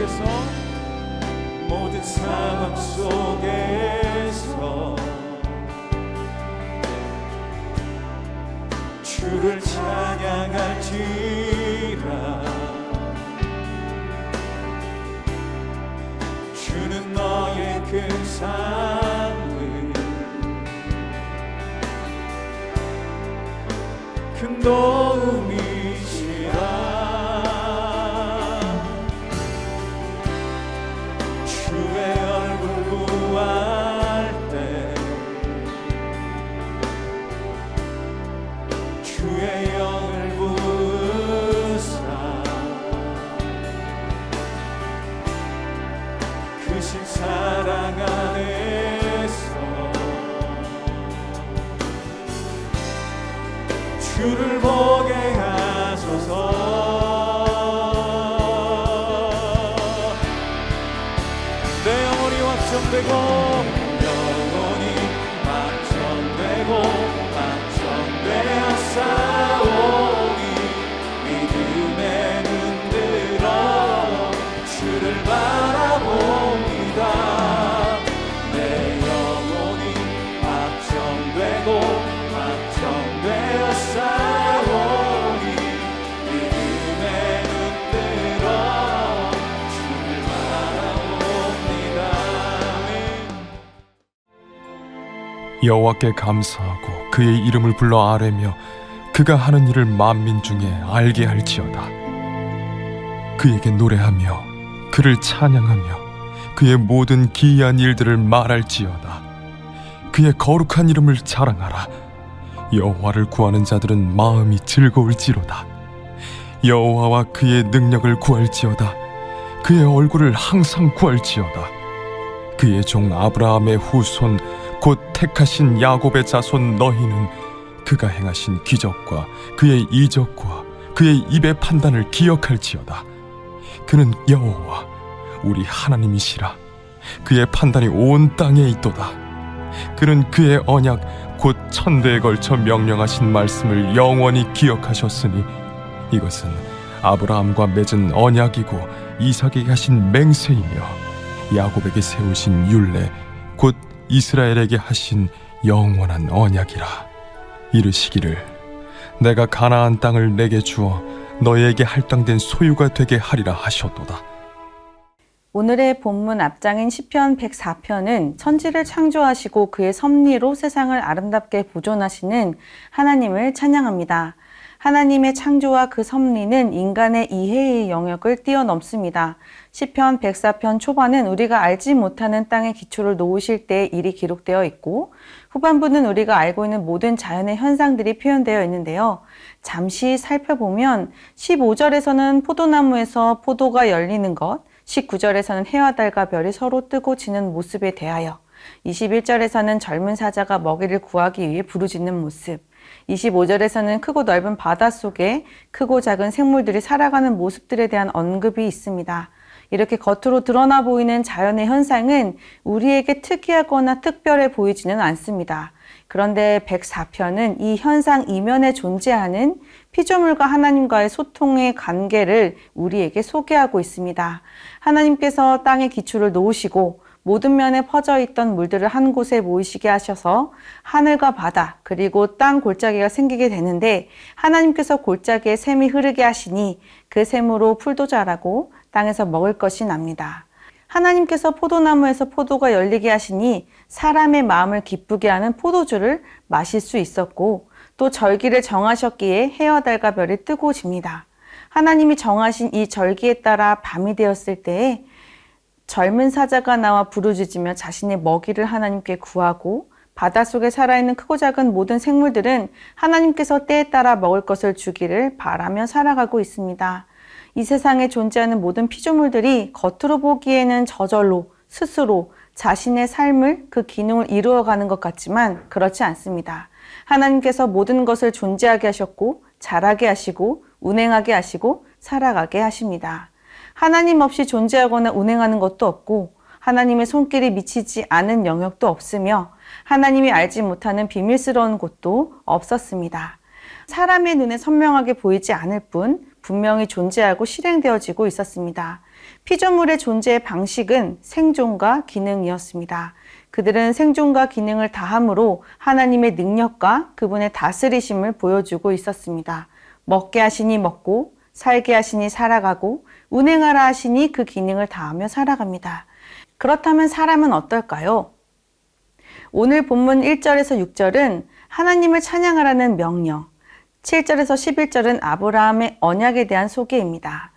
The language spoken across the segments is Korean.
속에서 모든 상황 속에서 주를 찬양할지라. 주는 너의 큰 삶을 큰 도움이시라. 주의 얼굴 구할 때 주의 영을 부으사 크신 사랑 안에서 주를 보게 하소서. 내 영혼이 확정되고 영혼이 확정되고 확정되었사오니 믿음에 눈들어 주를 바라봅니다. 내 영혼이 확정되고 확정되었사오니 믿음에 눈들어 주를 바라봅니다. 여호와께 감사하고 그의 이름을 불러 아뢰며 그가 하는 일을 만민 중에 알게 할지어다. 그에게 노래하며 그를 찬양하며 그의 모든 기이한 일들을 말할지어다. 그의 거룩한 이름을 자랑하라. 여호와를 구하는 자들은 마음이 즐거울지로다. 여호와와 그의 능력을 구할지어다. 그의 얼굴을 항상 구할지어다. 그의 종 아브라함의 후손 곧 택하신 야곱의 자손 너희는 그가 행하신 기적과 그의 이적과 그의 입의 판단을 기억할지어다. 그는 여호와 우리 하나님이시라. 그의 판단이 온 땅에 있도다. 그는 그의 언약 곧 천대에 걸쳐 명령하신 말씀을 영원히 기억하셨으니 이것은 아브라함과 맺은 언약이고 이삭에게 하신 맹세이며 야곱에게 세우신 율례 곧 이스라엘에게 하신 영원한 언약이라. 이르시기를 내가 가나안 땅을 내게 주어 너희에게 할당된 소유가 되게 하리라 하셨도다. 오늘의 본문 앞장인 시편 104편은 천지를 창조하시고 그의 섭리로 세상을 아름답게 보존하시는 하나님을 찬양합니다. 하나님의 창조와 그 섭리는 인간의 이해의 영역을 뛰어넘습니다. 시편 104편 초반은 우리가 알지 못하는 땅의 기초를 놓으실 때의 일이 기록되어 있고 후반부는 우리가 알고 있는 모든 자연의 현상들이 표현되어 있는데요. 잠시 살펴보면 15절에서는 포도나무에서 포도가 열리는 것, 19절에서는 해와 달과 별이 서로 뜨고 지는 모습에 대하여, 21절에서는 젊은 사자가 먹이를 구하기 위해 부르짖는 모습, 25절에서는 크고 넓은 바다 속에 크고 작은 생물들이 살아가는 모습들에 대한 언급이 있습니다. 이렇게 겉으로 드러나 보이는 자연의 현상은 우리에게 특이하거나 특별해 보이지는 않습니다. 그런데 104편은 이 현상 이면에 존재하는 피조물과 하나님과의 소통의 관계를 우리에게 소개하고 있습니다. 하나님께서 땅의 기초를 놓으시고 모든 면에 퍼져 있던 물들을 한 곳에 모이시게 하셔서 하늘과 바다 그리고 땅 골짜기가 생기게 되는데 하나님께서 골짜기에 샘이 흐르게 하시니 그 샘으로 풀도 자라고 땅에서 먹을 것이 납니다. 하나님께서 포도나무에서 포도가 열리게 하시니 사람의 마음을 기쁘게 하는 포도주를 마실 수 있었고 또 절기를 정하셨기에 해와 달과 별이 뜨고 집니다. 하나님이 정하신 이 절기에 따라 밤이 되었을 때에 젊은 사자가 나와 부르짖으며 자신의 먹이를 하나님께 구하고 바닷속에 살아있는 크고 작은 모든 생물들은 하나님께서 때에 따라 먹을 것을 주기를 바라며 살아가고 있습니다. 이 세상에 존재하는 모든 피조물들이 겉으로 보기에는 저절로 스스로 자신의 삶을 그 기능을 이루어가는 것 같지만 그렇지 않습니다. 하나님께서 모든 것을 존재하게 하셨고 자라게 하시고 운행하게 하시고 살아가게 하십니다. 하나님 없이 존재하거나 운행하는 것도 없고 하나님의 손길이 미치지 않은 영역도 없으며 하나님이 알지 못하는 비밀스러운 곳도 없었습니다. 사람의 눈에 선명하게 보이지 않을 뿐 분명히 존재하고 실행되어지고 있었습니다. 피조물의 존재의 방식은 생존과 기능이었습니다. 그들은 생존과 기능을 다함으로 하나님의 능력과 그분의 다스리심을 보여주고 있었습니다. 먹게 하시니 먹고, 살게 하시니 살아가고, 운행하라 하시니 그 기능을 다하며 살아갑니다. 그렇다면 사람은 어떨까요? 오늘 본문 1절에서 6절은 하나님을 찬양하라는 명령, 7절에서 11절은 아브라함의 언약에 대한 소개입니다.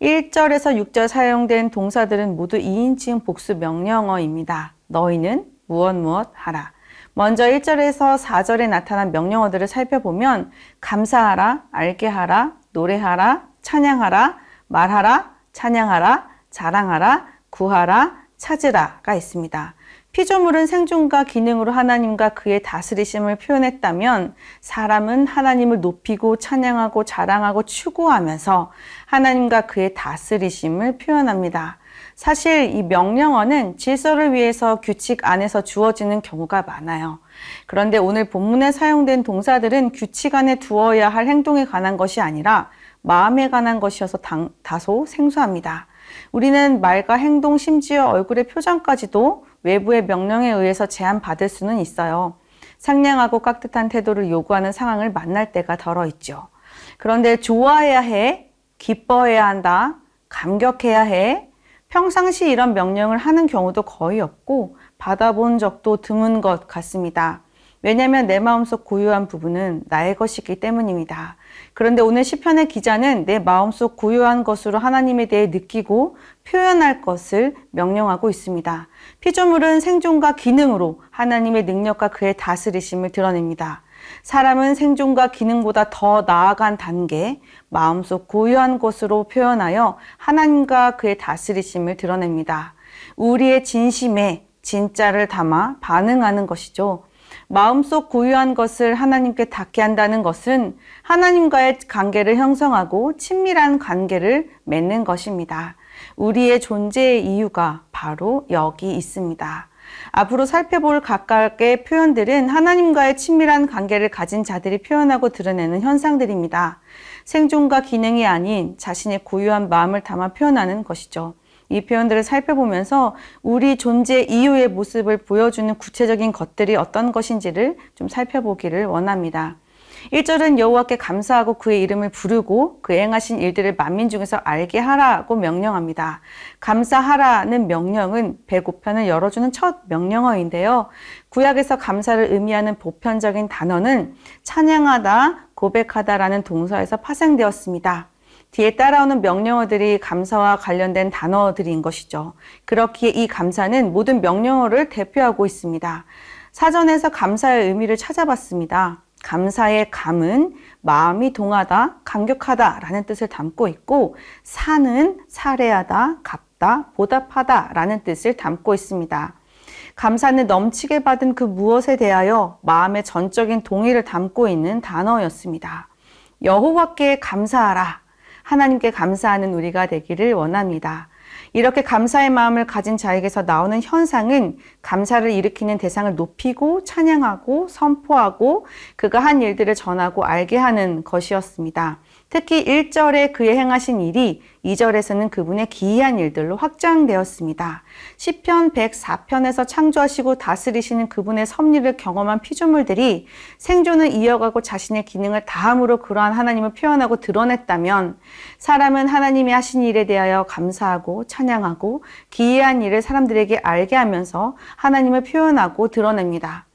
1절에서 6절 사용된 동사들은 모두 2인칭 복수 명령어입니다. 너희는 무엇 하라. 먼저 1절에서 4절에 나타난 명령어들을 살펴보면 감사하라, 알게 하라, 노래하라, 찬양하라, 말하라, 찬양하라, 자랑하라, 구하라, 찾으라가 있습니다. 피조물은 생존과 기능으로 하나님과 그의 다스리심을 표현했다면 사람은 하나님을 높이고 찬양하고 자랑하고 추구하면서 하나님과 그의 다스리심을 표현합니다. 사실 이 명령어는 질서를 위해서 규칙 안에서 주어지는 경우가 많아요. 그런데 오늘 본문에 사용된 동사들은 규칙 안에 두어야 할 행동에 관한 것이 아니라 마음에 관한 것이어서 다소 생소합니다. 우리는 말과 행동, 심지어 얼굴의 표정까지도 외부의 명령에 의해서 제한받을 수는 있어요. 상냥하고 깍듯한 태도를 요구하는 상황을 만날 때가 덜어 있죠. 그런데 좋아해야 해, 기뻐해야 한다, 감격해야 해, 평상시 이런 명령을 하는 경우도 거의 없고 받아본 적도 드문 것 같습니다. 왜냐하면 내 마음속 고유한 부분은 나의 것이기 때문입니다. 그런데 오늘 시편의 기자는 내 마음속 고유한 것으로 하나님에 대해 느끼고 표현할 것을 명령하고 있습니다. 피조물은 생존과 기능으로 하나님의 능력과 그의 다스리심을 드러냅니다. 사람은 생존과 기능보다 더 나아간 단계, 마음속 고유한 것으로 표현하여 하나님과 그의 다스리심을 드러냅니다. 우리의 진심에 진짜를 담아 반응하는 것이죠. 마음속 고유한 것을 하나님께 닿게 한다는 것은 하나님과의 관계를 형성하고 친밀한 관계를 맺는 것입니다. 우리의 존재의 이유가 바로 여기 있습니다. 앞으로 살펴볼 각각의 표현들은 하나님과의 친밀한 관계를 가진 자들이 표현하고 드러내는 현상들입니다. 생존과 기능이 아닌 자신의 고유한 마음을 담아 표현하는 것이죠. 이 표현들을 살펴보면서 우리 존재 이유의 모습을 보여주는 구체적인 것들이 어떤 것인지를 좀 살펴보기를 원합니다. 1절은 여호와께 감사하고 그의 이름을 부르고 그 행하신 일들을 만민 중에서 알게 하라고 명령합니다. 감사하라는 명령은 배고편을 열어주는 첫 명령어인데요. 구약에서 감사를 의미하는 보편적인 단어는 찬양하다, 고백하다라는 동사에서 파생되었습니다. 뒤에 따라오는 명령어들이 감사와 관련된 단어들인 것이죠. 그렇기에 이 감사는 모든 명령어를 대표하고 있습니다. 사전에서 감사의 의미를 찾아봤습니다. 감사의 감은 마음이 동하다, 감격하다 라는 뜻을 담고 있고 사는 살해하다, 갚다, 보답하다 라는 뜻을 담고 있습니다. 감사는 넘치게 받은 그 무엇에 대하여 마음의 전적인 동의를 담고 있는 단어였습니다. 여호와께 감사하라. 하나님께 감사하는 우리가 되기를 원합니다. 이렇게 감사의 마음을 가진 자에게서 나오는 현상은 감사를 일으키는 대상을 높이고 찬양하고 선포하고 그가 한 일들을 전하고 알게 하는 것이었습니다. 특히 1절에 그의 행하신 일이 2절에서는 그분의 기이한 일들로 확장되었습니다. 시편 104편에서 창조하시고 다스리시는 그분의 섭리를 경험한 피조물들이 생존을 이어가고 자신의 기능을 다함으로 그러한 하나님을 표현하고 드러냈다면 사람은 하나님이 하신 일에 대하여 감사하고 찬양하고 기이한 일을 사람들에게 알게 하면서 하나님을 표현하고 드러냅니다.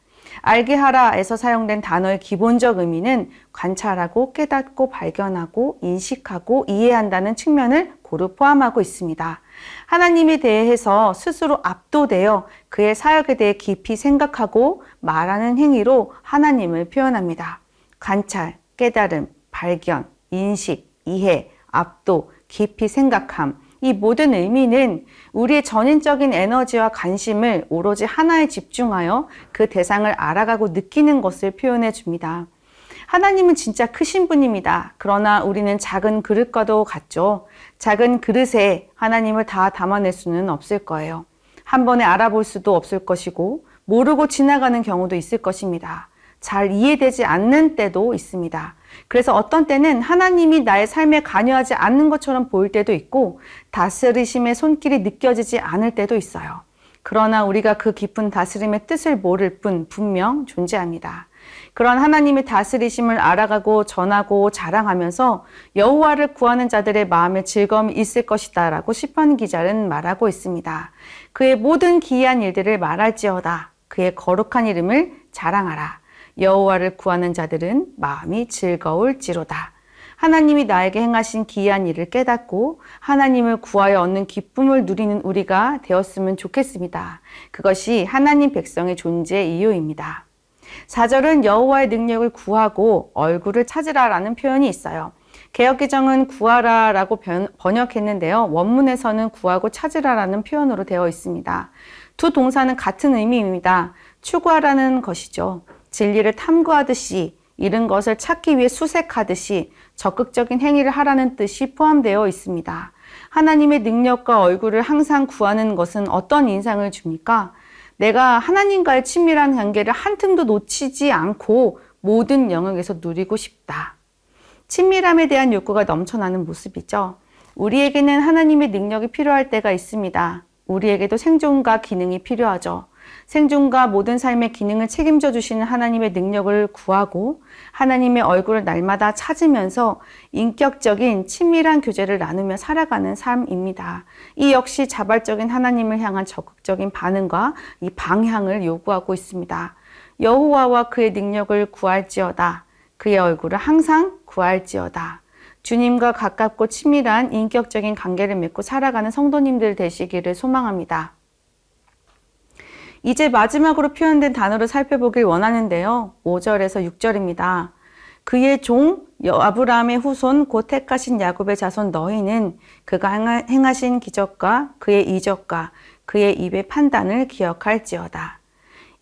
알게 하라에서 사용된 단어의 기본적 의미는 관찰하고 깨닫고 발견하고 인식하고 이해한다는 측면을 고루 포함하고 있습니다. 하나님에 대해서 스스로 압도되어 그의 사역에 대해 깊이 생각하고 말하는 행위로 하나님을 표현합니다. 관찰, 깨달음, 발견, 인식, 이해, 압도, 깊이 생각함, 이 모든 의미는 우리의 전인적인 에너지와 관심을 오로지 하나에 집중하여 그 대상을 알아가고 느끼는 것을 표현해 줍니다. 하나님은 진짜 크신 분입니다. 그러나 우리는 작은 그릇과도 같죠. 작은 그릇에 하나님을 다 담아낼 수는 없을 거예요. 한 번에 알아볼 수도 없을 것이고 모르고 지나가는 경우도 있을 것입니다. 잘 이해되지 않는 때도 있습니다. 그래서 어떤 때는 하나님이 나의 삶에 관여하지 않는 것처럼 보일 때도 있고 다스리심의 손길이 느껴지지 않을 때도 있어요. 그러나 우리가 그 깊은 다스림의 뜻을 모를 뿐 분명 존재합니다. 그런 하나님의 다스리심을 알아가고 전하고 자랑하면서 여호와를 구하는 자들의 마음에 즐거움이 있을 것이다 라고 시편 기자는 말하고 있습니다. 그의 모든 기이한 일들을 말할지어다. 그의 거룩한 이름을 자랑하라. 여호와를 구하는 자들은 마음이 즐거울지로다. 하나님이 나에게 행하신 기이한 일을 깨닫고 하나님을 구하여 얻는 기쁨을 누리는 우리가 되었으면 좋겠습니다. 그것이 하나님 백성의 존재의 이유입니다. 4절은 여호와의 능력을 구하고 얼굴을 찾으라라는 표현이 있어요. 개역개정은 구하라라고 번역했는데요. 원문에서는 구하고 찾으라라는 표현으로 되어 있습니다. 두 동사는 같은 의미입니다. 추구하라는 것이죠. 진리를 탐구하듯이 잃은 것을 찾기 위해 수색하듯이 적극적인 행위를 하라는 뜻이 포함되어 있습니다. 하나님의 능력과 얼굴을 항상 구하는 것은 어떤 인상을 줍니까? 내가 하나님과의 친밀한 관계를 한 틈도 놓치지 않고 모든 영역에서 누리고 싶다. 친밀함에 대한 욕구가 넘쳐나는 모습이죠. 우리에게는 하나님의 능력이 필요할 때가 있습니다. 우리에게도 생존과 기능이 필요하죠. 생존과 모든 삶의 기능을 책임져 주시는 하나님의 능력을 구하고 하나님의 얼굴을 날마다 찾으면서 인격적인 친밀한 교제를 나누며 살아가는 삶입니다. 이 역시 자발적인 하나님을 향한 적극적인 반응과 이 방향을 요구하고 있습니다. 여호와와 그의 능력을 구할지어다. 그의 얼굴을 항상 구할지어다. 주님과 가깝고 친밀한 인격적인 관계를 맺고 살아가는 성도님들 되시기를 소망합니다. 이제 마지막으로 표현된 단어를 살펴보길 원하는데요. 5절에서 6절입니다. 그의 종 아브라함의 후손 곧 택하신 야곱의 자손 너희는 그가 행하신 기적과 그의 이적과 그의 입의 판단을 기억할지어다.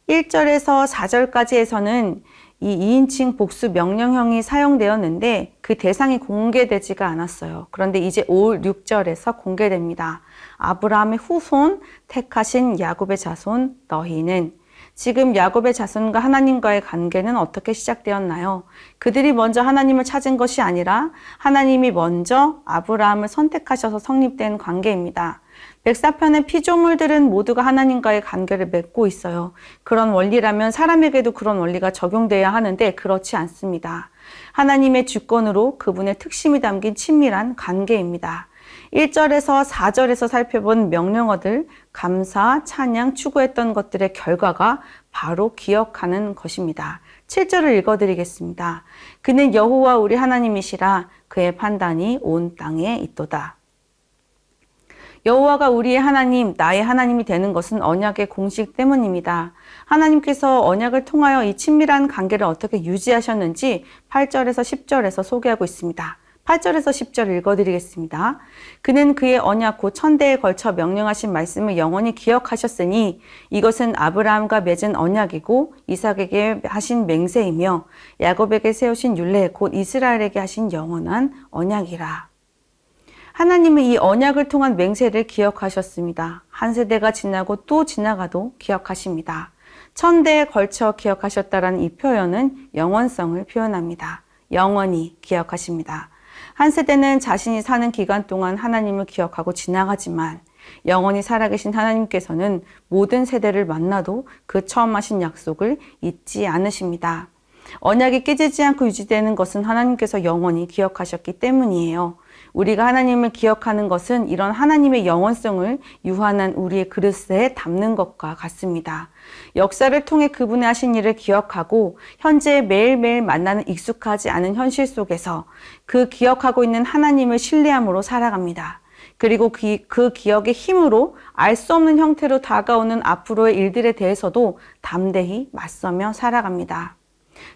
1절에서 4절까지에서는 이 2인칭 복수 명령형이 사용되었는데 그 대상이 공개되지가 않았어요. 그런데 이제 5, 6절에서 공개됩니다. 아브라함의 후손 택하신 야곱의 자손 너희는. 지금 야곱의 자손과 하나님과의 관계는 어떻게 시작되었나요? 그들이 먼저 하나님을 찾은 것이 아니라 하나님이 먼저 아브라함을 선택하셔서 성립된 관계입니다. 104편의 피조물들은 모두가 하나님과의 관계를 맺고 있어요. 그런 원리라면 사람에게도 그런 원리가 적용돼야 하는데 그렇지 않습니다. 하나님의 주권으로 그분의 특심이 담긴 친밀한 관계입니다. 1절에서 4절에서 살펴본 명령어들, 감사, 찬양, 추구했던 것들의 결과가 바로 기억하는 것입니다. 7절을 읽어드리겠습니다. 그는 여호와 우리 하나님이시라. 그의 판단이 온 땅에 있도다. 여호와가 우리의 하나님, 나의 하나님이 되는 것은 언약의 공식 때문입니다. 하나님께서 언약을 통하여 이 친밀한 관계를 어떻게 유지하셨는지 8절에서 10절에서 소개하고 있습니다. 8절에서 10절 읽어드리겠습니다. 그는 그의 언약 곧 천대에 걸쳐 명령하신 말씀을 영원히 기억하셨으니 이것은 아브라함과 맺은 언약이고 이삭에게 하신 맹세이며 야곱에게 세우신 율례 곧 이스라엘에게 하신 영원한 언약이라. 하나님은 이 언약을 통한 맹세를 기억하셨습니다. 한 세대가 지나고 또 지나가도 기억하십니다. 천대에 걸쳐 기억하셨다라는 이 표현은 영원성을 표현합니다. 영원히 기억하십니다. 한 세대는 자신이 사는 기간 동안 하나님을 기억하고 지나가지만 영원히 살아계신 하나님께서는 모든 세대를 만나도 그 처음 하신 약속을 잊지 않으십니다. 언약이 깨지지 않고 유지되는 것은 하나님께서 영원히 기억하셨기 때문이에요. 우리가 하나님을 기억하는 것은 이런 하나님의 영원성을 유한한 우리의 그릇에 담는 것과 같습니다. 역사를 통해 그분의 하신 일을 기억하고 현재 매일매일 만나는 익숙하지 않은 현실 속에서 그 기억하고 있는 하나님을 신뢰함으로 살아갑니다. 그리고 그 기억의 힘으로 알 수 없는 형태로 다가오는 앞으로의 일들에 대해서도 담대히 맞서며 살아갑니다.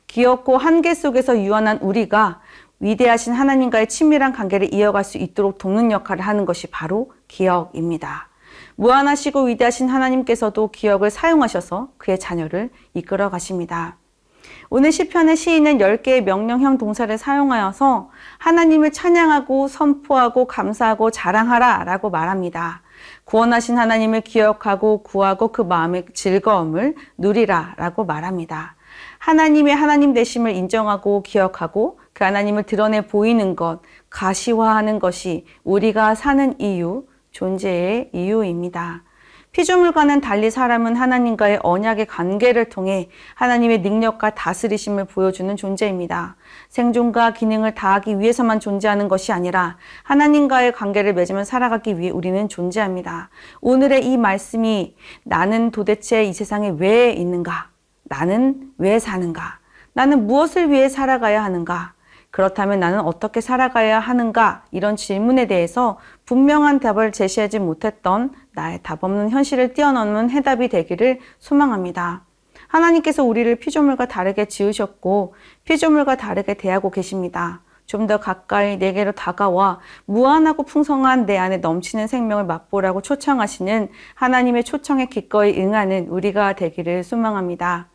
귀엽고 한계 속에서 유한한 우리가 위대하신 하나님과의 친밀한 관계를 이어갈 수 있도록 돕는 역할을 하는 것이 바로 기억입니다. 무한하시고 위대하신 하나님께서도 기억을 사용하셔서 그의 자녀를 이끌어 가십니다. 오늘 시편의 시인은 10개의 명령형 동사를 사용하여서 하나님을 찬양하고 선포하고 감사하고 자랑하라 라고 말합니다. 구원하신 하나님을 기억하고 구하고 그 마음의 즐거움을 누리라 라고 말합니다. 하나님의 하나님 되심을 인정하고 기억하고 그 하나님을 드러내 보이는 것, 가시화하는 것이 우리가 사는 이유, 존재의 이유입니다. 피조물과는 달리 사람은 하나님과의 언약의 관계를 통해 하나님의 능력과 다스리심을 보여주는 존재입니다. 생존과 기능을 다하기 위해서만 존재하는 것이 아니라 하나님과의 관계를 맺으며 살아가기 위해 우리는 존재합니다. 오늘의 이 말씀이 나는 도대체 이 세상에 왜 있는가? 나는 왜 사는가? 나는 무엇을 위해 살아가야 하는가? 그렇다면 나는 어떻게 살아가야 하는가? 이런 질문에 대해서 분명한 답을 제시하지 못했던 나의 답 없는 현실을 뛰어넘는 해답이 되기를 소망합니다. 하나님께서 우리를 피조물과 다르게 지으셨고 피조물과 다르게 대하고 계십니다. 좀 더 가까이 내게로 다가와 무한하고 풍성한 내 안에 넘치는 생명을 맛보라고 초청하시는 하나님의 초청에 기꺼이 응하는 우리가 되기를 소망합니다.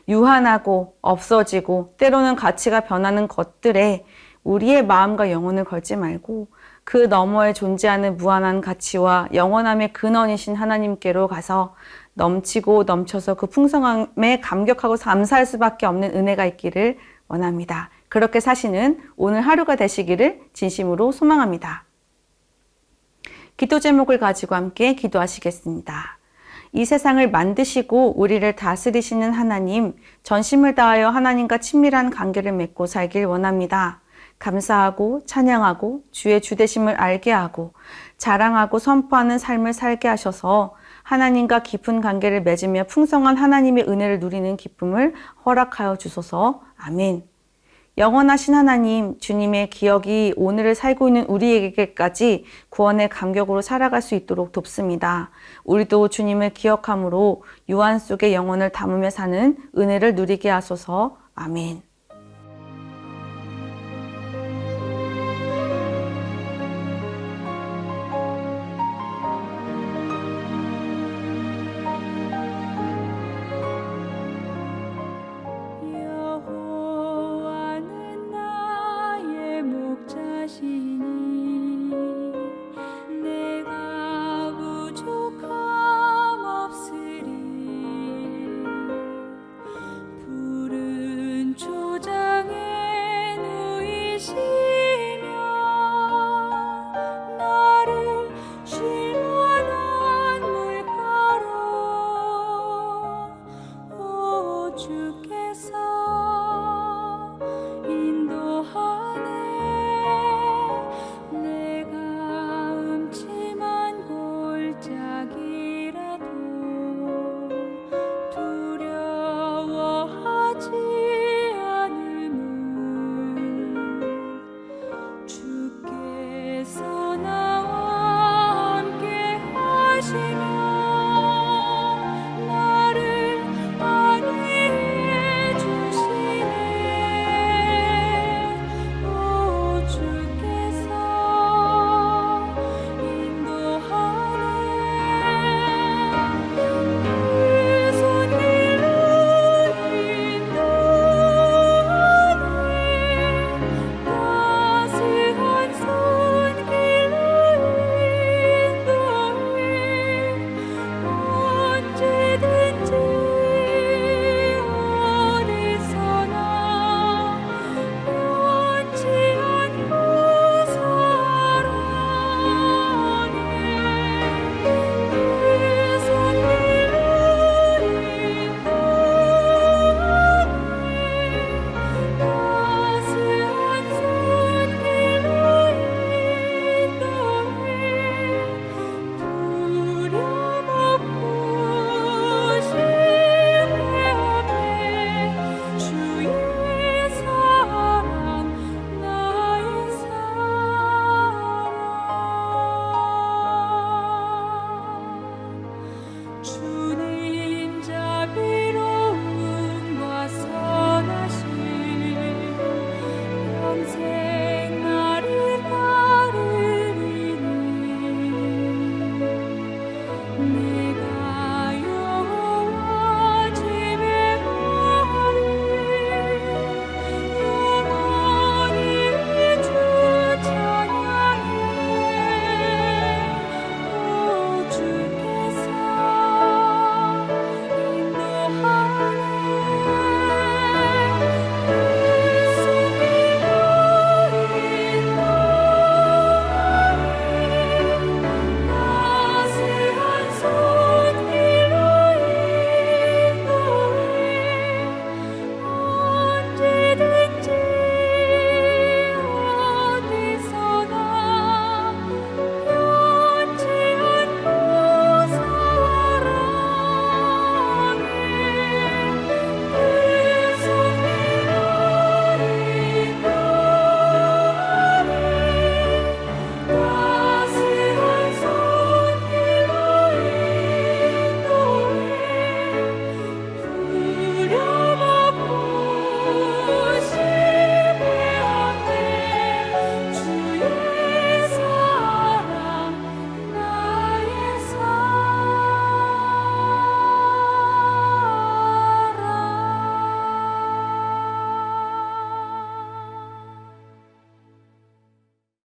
유한하고 없어지고 때로는 가치가 변하는 것들에 우리의 마음과 영혼을 걸지 말고 그 너머에 존재하는 무한한 가치와 영원함의 근원이신 하나님께로 가서 넘치고 넘쳐서 그 풍성함에 감격하고 감사할 수밖에 없는 은혜가 있기를 원합니다. 그렇게 사시는 오늘 하루가 되시기를 진심으로 소망합니다. 기도 제목을 가지고 함께 기도하시겠습니다. 이 세상을 만드시고 우리를 다스리시는 하나님, 전심을 다하여 하나님과 친밀한 관계를 맺고 살길 원합니다. 감사하고 찬양하고 주의 주되심을 알게 하고 자랑하고 선포하는 삶을 살게 하셔서 하나님과 깊은 관계를 맺으며 풍성한 하나님의 은혜를 누리는 기쁨을 허락하여 주소서. 아멘. 영원하신 하나님, 주님의 기억이 오늘을 살고 있는 우리에게까지 구원의 감격으로 살아갈 수 있도록 돕습니다. 우리도 주님을 기억함으로 유한 속에 영혼을 담으며 사는 은혜를 누리게 하소서. 아멘.